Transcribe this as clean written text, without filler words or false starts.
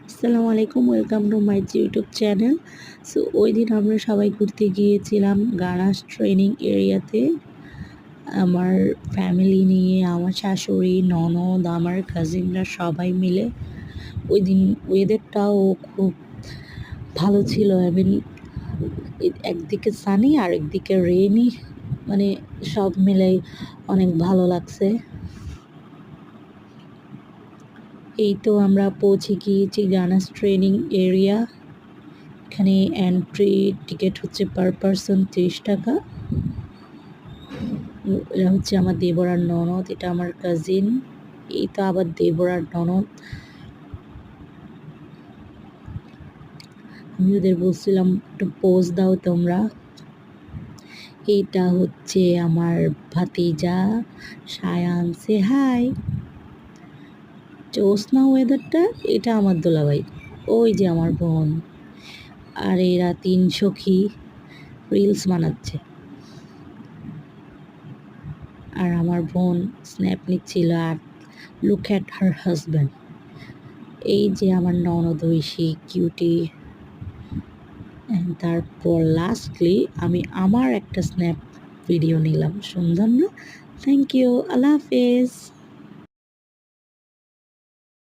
আসসালামু আলাইকুম, welcome to my YouTube channel. So ওই দিন আমরা সবাই ঘুরতে গিয়েছিলাম গানাস ট্রেনিং এরিয়াতে। আমার ফ্যামিলি নিয়ে, আমার শাশুড়ি, ননদ, আমার কাজিনরা সবাই মিলে। ওই দিন ওয়েদারটাও খুব ভালো ছিল। একদিকে সানি আর একদিকে রেইনি, মানে সব মিলেই অনেক ভালো লাগছে। এই তো আমরা পৌঁছে গিয়েছি গানাস ট্রেনিং এরিয়া। এখানে এন্ট্রি টিকিট হচ্ছে পার পারসন 30 টাকা। এরা হচ্ছে আমার দেবর আর ননদ, এটা আমার কাজিন। এই তো আবার দেবর আর ননদ। আমি ওদের বলছিলাম একটু পোজ দাও তোমরা। এইটা হচ্ছে আমার ভাতিজা সায়ান, সে হাই। জ্যোৎস্না ওয়েদারটা, এটা আমার দোলাভাই। ওই যে আমার বোন। আর এরা 3 সখী রিলস বানাচ্ছে। আর আমার বোন স্ন্যাপ নিচ্ছিল। আর লুক অ্যাট হার হাজব্যান্ড। এই যে আমার ননদ ঐশী কিউটি। তারপর লাস্টলি আমি আমার একটা স্ন্যাপ ভিডিও নিলাম। সুন্দর না? থ্যাংক ইউ, আল্লাহ হাফেজ।